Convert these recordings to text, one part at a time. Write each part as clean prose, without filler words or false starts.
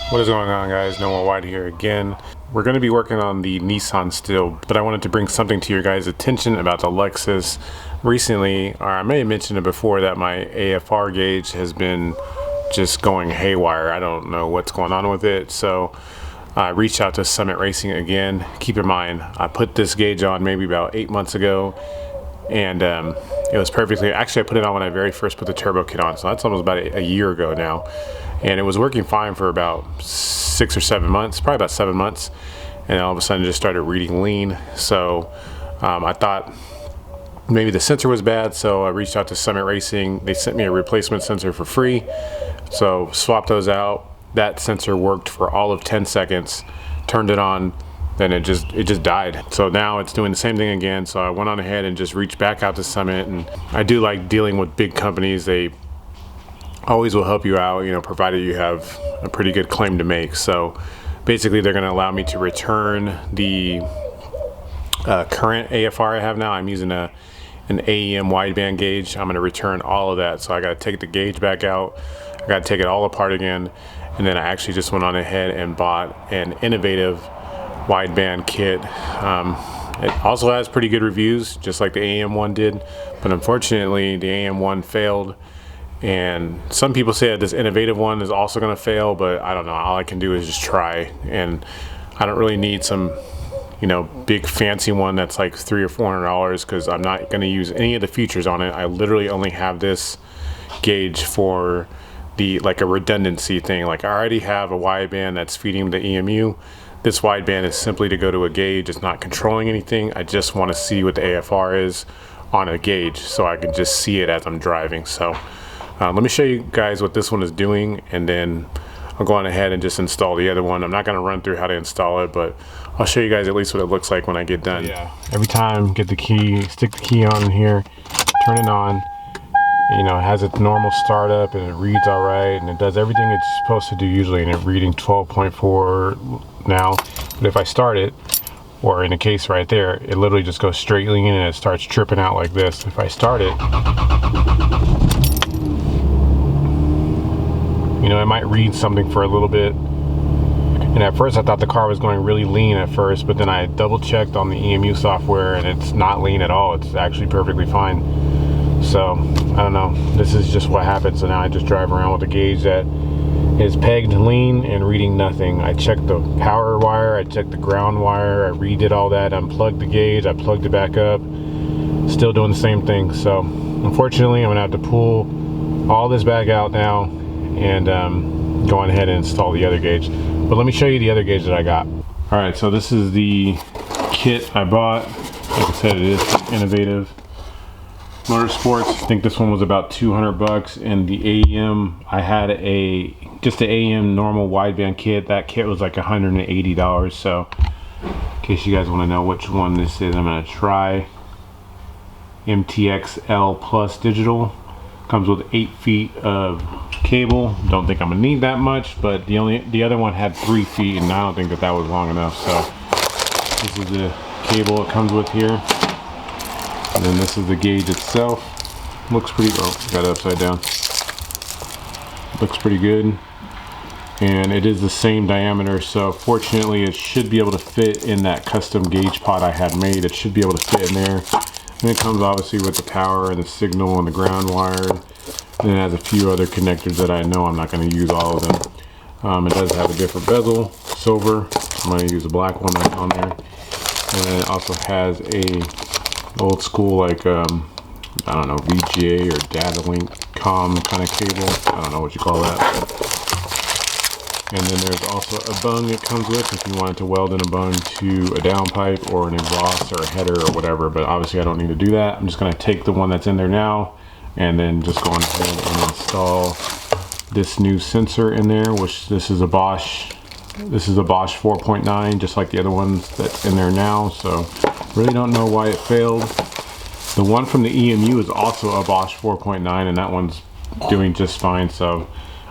What is going on, guys? Noah White here again. We're going to be working on the Nissan still, but I wanted to bring something to your guys' attention about the Lexus. Recently, or I may have mentioned it before, that my AFR gauge has been just going haywire. I don't know what's going on with it, so I reached out to Summit Racing again. Keep in mind, I put this gauge on maybe about 8 months ago, and it was perfectly, actually I put it on when I very first put the turbo kit on, so that's almost about a year ago now. And it was working fine for about 6 or 7 months, probably about 7 months, and all of a sudden it just started reading lean. So I thought maybe the sensor was bad, so I reached out to Summit Racing. They sent me a replacement sensor for free, so swapped those out. That sensor worked for all of 10 seconds, turned it on, then it just died. So now it's doing the same thing again. So I went on ahead and just reached back out to Summit, and I do like dealing with big companies. They always will help you out, you know, provided you have a pretty good claim to make. So basically they're going to allow me to return the current AFR I have now. I'm using an AEM wideband gauge. I'm going to return all of that. So I got to take the gauge back out. I got to take it all apart again. And then I actually just went on ahead and bought an innovative wideband kit. It also has pretty good reviews, just like the AEM one did. But unfortunately, the AEM one failed. And some people say that this innovative one is also going to fail, but I don't know. All I can do is just try, and I don't really need some, you know, big fancy one that's like $300 or $400, because I'm not going to use any of the features on it. I literally only have this gauge for the, like, a redundancy thing. Like, I already have a wideband that's feeding the EMU. This wideband is simply to go to a gauge. It's not controlling anything. I just want to see what the AFR is on a gauge, so I can just see it as I'm driving. So let me show you guys what this one is doing, and then I'll go on ahead and just install the other one. I'm not going to run through how to install it, but I'll show you guys at least what it looks like when I get done. Yeah. Every time, get the key, stick the key on here, turn it on. You know, it has its normal startup, and it reads all right, and it does everything it's supposed to do usually, and it's reading 12.4 now. But if I start it, or in the case right there, it literally just goes straight lean and it starts tripping out like this. If I start it, you know, it might read something for a little bit. And at first I thought the car was going really lean at first, but then I double checked on the EMU software and it's not lean at all. It's actually perfectly fine. So I don't know, this is just what happens. So now I just drive around with a gauge that is pegged lean and reading nothing. I checked the power wire, I checked the ground wire, I redid all that, unplugged the gauge, I plugged it back up, still doing the same thing. So unfortunately I'm gonna have to pull all this back out now and go on ahead and install the other gauge. But let me show you the other gauge that I got. All right, so this is the kit I bought. Like I said, it is innovative Motorsports. I think this one was about 200 bucks, and the AEM, I had just the AEM normal wideband kit. That kit was like $180. So in case you guys want to know which one this is, I'm gonna try MTXL Plus Digital. Comes with 8 feet of cable. Don't think I'm gonna need that much, but the other one had 3 feet, and I don't think that was long enough. So this is the cable it comes with here. And then this is the gauge itself. Looks pretty, oh, got it upside down. Looks pretty good. And it is the same diameter, so fortunately it should be able to fit in that custom gauge pod I had made. It should be able to fit in there. And it comes obviously with the power and the signal and the ground wire. And it has a few other connectors that I know I'm not going to use all of them. It does have a different bezel, silver. I'm going to use a black one that's on there. And then it also has a old school, like I don't know, VGA or data link comm kind of cable. I don't know what you call that. And then there's also a bung it comes with if you wanted to weld in a bung to a downpipe or an exhaust or a header or whatever, but obviously I don't need to do that. I'm just going to take the one that's in there now and then just go ahead and install this new sensor in there, which this is a Bosch 4.9, just like the other ones that's in there now. So really don't know why it failed. The one from the EMU is also a Bosch 4.9, and that one's doing just fine. So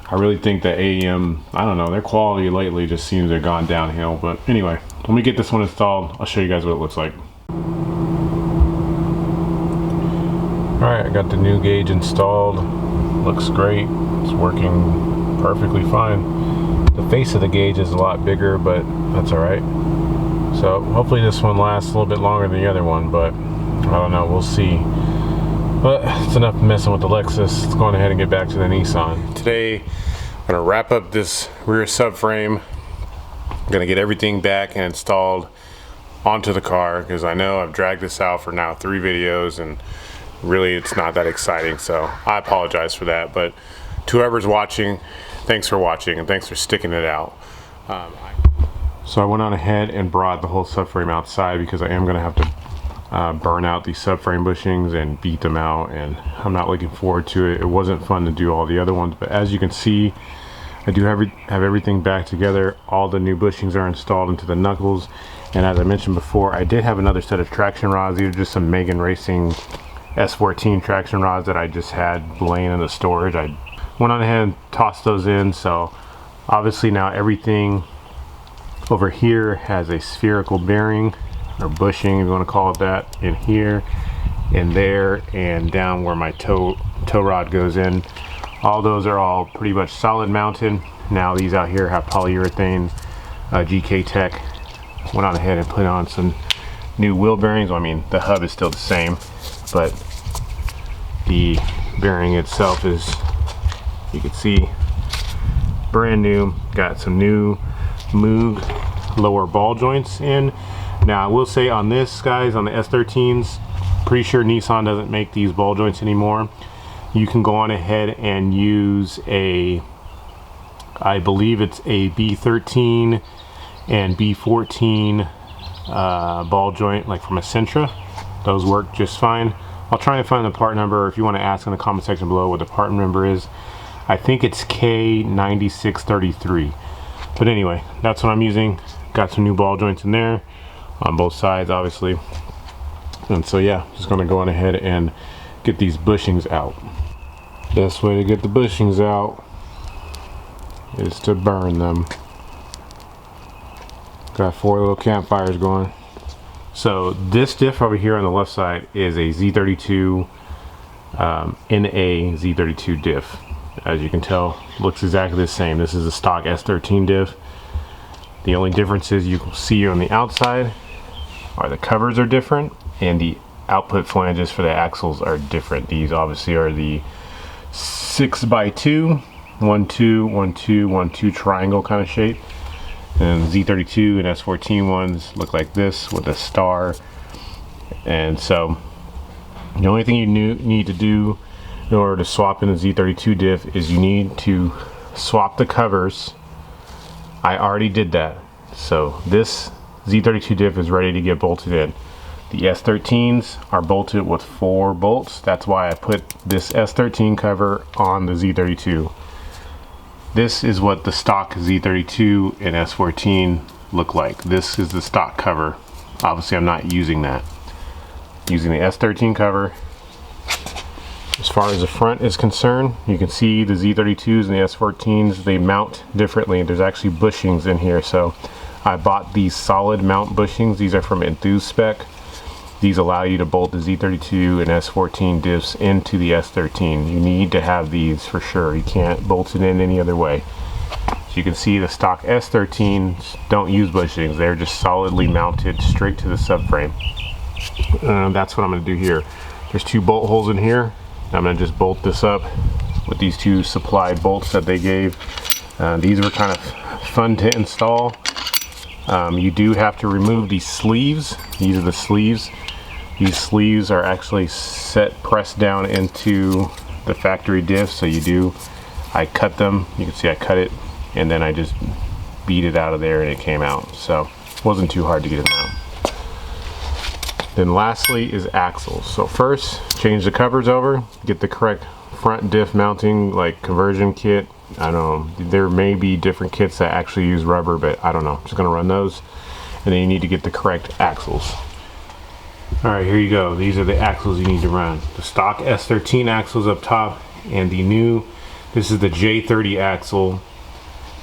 I really think that AEM, I don't know, their quality lately just seems to have gone downhill. But anyway, let me get this one installed. I'll show you guys what it looks like. All right, I got the new gauge installed. looks great. It's working perfectly fine. The face of the gauge is a lot bigger, but that's all right. So hopefully this one lasts a little bit longer than the other one, but I don't know, we'll see. But it's enough messing with the Lexus. Let's go ahead and get back to the Nissan. Today, I'm gonna wrap up this rear subframe. I'm gonna get everything back and installed onto the car, because I know I've dragged this out for now 3 videos and really it's not that exciting, so I apologize for that. But to whoever's watching, thanks for watching and thanks for sticking it out. So I went on ahead and brought the whole subframe outside because I am going to have to burn out these subframe bushings and beat them out, and I'm not looking forward to it. It wasn't fun to do all the other ones, but as you can see, I do have everything back together. All the new bushings are installed into the knuckles, and as I mentioned before, I did have another set of traction rods. These are just some Megan Racing S14 traction rods that I just had laying in the storage. I went on ahead and tossed those in, so obviously now everything over here has a spherical bearing or bushing, if you want to call it that, in here, in there, and down where my tow rod goes in. All those are all pretty much solid mounted. Now these out here have polyurethane GK Tech. Went on ahead and put on some new wheel bearings. Well, I mean, the hub is still the same, but the bearing itself is, you can see, brand new. Got some new Moog lower ball joints in. Now I will say on this, guys, on the S13s, pretty sure Nissan doesn't make these ball joints anymore. You can go on ahead and use a, I believe it's a B13 and B14 ball joint, like from Essentra. Those work just fine. I'll try and find the part number, if you want to ask in the comment section below what the part number is. I think it's K9633. But anyway, that's what I'm using. Got some new ball joints in there on both sides, obviously. And so yeah, just gonna go on ahead and get these bushings out. Best way to get the bushings out is to burn them. Got 4 little campfires going. So this diff over here on the left side is a Z32 NA Z32 diff. As you can tell, looks exactly the same. This is a stock S13 diff. The only differences you can see on the outside are the covers are different and the output flanges for the axles are different. These obviously are the 6x2, 1 2 1 2 1 2 triangle kind of shape, and Z32 and S14 ones look like this with a star. And so the only thing you need to do in order to swap in the Z32 diff is you need to swap the covers. I already did that, so this Z32 diff is ready to get bolted in. The S13s are bolted with 4 bolts. That's why I put this S13 cover on the Z32. This is what the stock Z32 and S14 look like. This is the stock cover. Obviously I'm not using that. Using the S13 cover. As far as the front is concerned, you can see the Z32s and the S14s, they mount differently. There's actually bushings in here, so I bought these solid mount bushings. These are from Enthuse Spec. These allow you to bolt the Z32 and S14 diffs into the S13. You need to have these for sure. You can't bolt it in any other way. So you can see the stock S13s don't use bushings. They're just solidly mounted straight to the subframe. That's what I'm going to do here. There's 2 bolt holes in here. I'm going to just bolt this up with these 2 supplied bolts that they gave. These were kind of fun to install. You do have to remove these sleeves. These are the sleeves. These sleeves are actually pressed down into the factory diff, so I cut them. You can see I cut it and then I just beat it out of there and it came out. So it wasn't too hard to get it out. Then lastly is axles. So first, change the covers over, get the correct front diff mounting, like conversion kit. I don't know, there may be different kits that actually use rubber, but I don't know. I'm just gonna run those. And then you need to get the correct axles. All right, here you go. These are the axles you need to run. The stock S13 axles up top, and the new, this is the J30 axle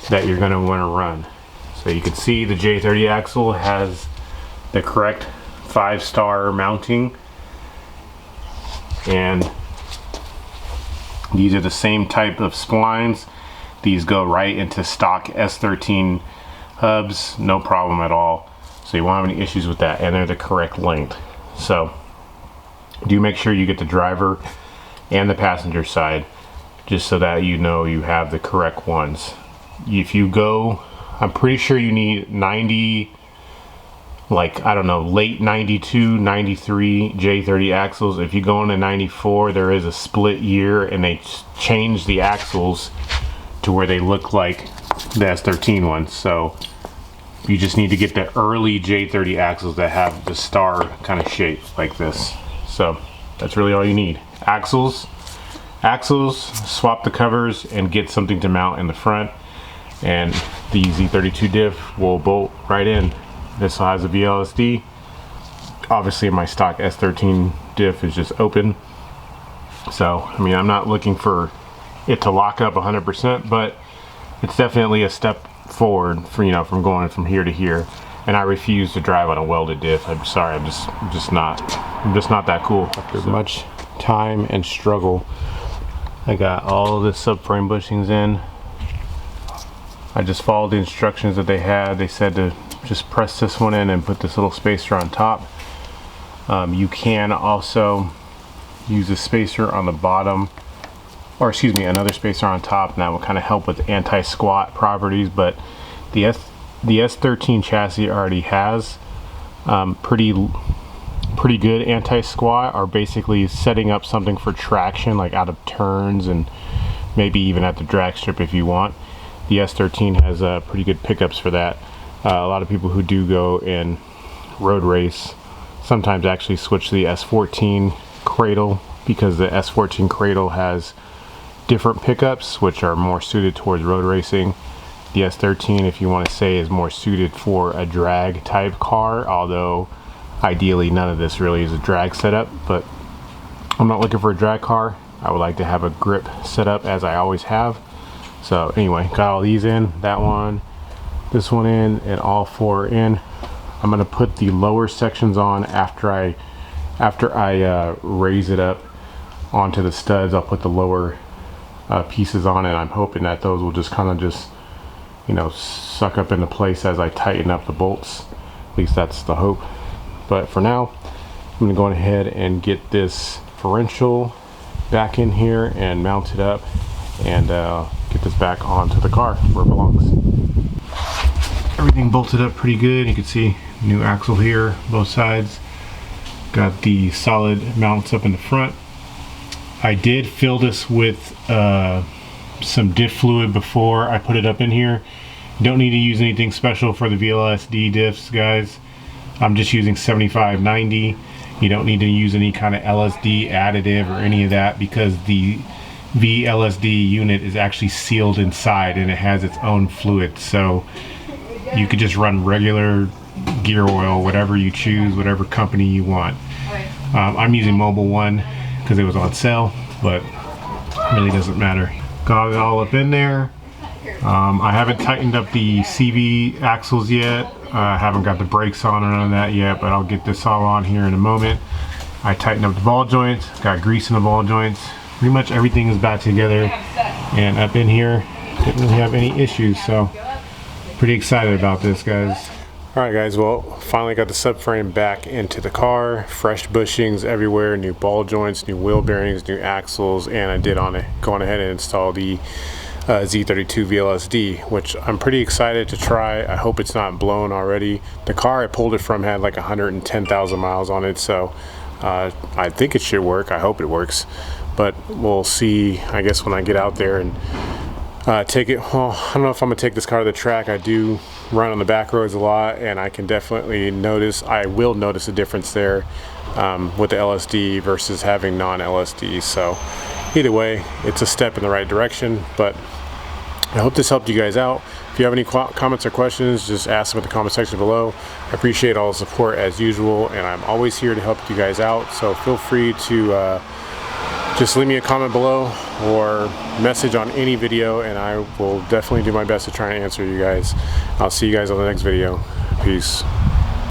that you're gonna wanna run. So you can see the J30 axle has the correct 5-star mounting, and These are the same type of splines. These go right into stock S13 hubs, no problem at all. So you won't have any issues with that, and they're the correct length. So do make sure you get the driver and the passenger side, just so that you know you have the correct ones. If you go, I'm pretty sure you need 90, like, I don't know, late 92, 93 J30 axles. If you go into 94, there is a split year and they changed the axles to where they look like the S13 ones. So you just need to get the early J30 axles that have the star kind of shape like this. So that's really all you need. Axles, swap the covers and get something to mount in the front, and the Z32 diff will bolt right in. This has a VLSD. Obviously my stock S13 diff is just open. So, I mean, I'm not looking for it to lock up 100%, but it's definitely a step forward for, you know, from going from here to here. And I refuse to drive on a welded diff. I'm sorry, I'm just not that cool. After much time and struggle, I got all of the subframe bushings in. I just followed the instructions that they had. They said to just press this one in and put this little spacer on top. You can also use a spacer on the bottom, or excuse me, another spacer on top, and that will kind of help with anti-squat properties. But the S13 chassis already has pretty good anti-squat, or basically setting up something for traction, like out of turns and maybe even at the drag strip if you want. The S13 has pretty good pickups for that. A lot of people who do go in road race sometimes actually switch to the S14 cradle, because the S14 cradle has different pickups which are more suited towards road racing. The S13, if you want to say, is more suited for a drag type car, although ideally none of this really is a drag setup. But I'm not looking for a drag car. I would like to have a grip setup, as I always have. So anyway, got all these in, that one, this one in, and all four in. I'm gonna put the lower sections on after I raise it up onto the studs. I'll put the lower pieces on, and I'm hoping that those will just kind of just, you know, suck up into place as I tighten up the bolts. At least that's the hope. But for now, I'm gonna go ahead and get this differential back in here and mount it up, and get this back onto the car where it belongs. Everything bolted up pretty good. You can see new axle here, both sides. Got the solid mounts up in the front. I did fill this with some diff fluid before I put it up in here. You don't need to use anything special for the VLSD diffs, guys. I'm just using 75/90. You don't need to use any kind of LSD additive or any of that, because the VLSD unit is actually sealed inside and it has its own fluid. So you could just run regular gear oil, whatever you choose, whatever company you want. I'm using Mobile One because it was on sale, but it really doesn't matter. Got it all up in there. I haven't tightened up the CV axles yet. I haven't got the brakes on or none of that yet, but I'll get this all on here in a moment. I tightened up the ball joints, got grease in the ball joints. Pretty much everything is back together and up in here. Didn't really have any issues, so pretty excited about this, guys. Alright guys, well, finally got the subframe back into the car. Fresh bushings everywhere, new ball joints, new wheel bearings, new axles, and I did go on ahead and install the Z32 VLSD, which I'm pretty excited to try. I hope it's not blown already. The car I pulled it from had like 110,000 miles on it, so I think it should work. I hope it works, but we'll see, I guess, when I get out there and take it. Well, I don't know if I'm gonna take this car to the track. I do run on the back roads a lot, and I can definitely I will notice a difference there with the LSD versus having non-LSD. So either way, it's a step in the right direction. But I hope this helped you guys out. If you have any comments or questions, just ask them in the comment section below. I appreciate all the support as usual, and I'm always here to help you guys out. So feel free to just leave me a comment below or message on any video, and I will definitely do my best to try and answer you guys. I'll see you guys on the next video. Peace.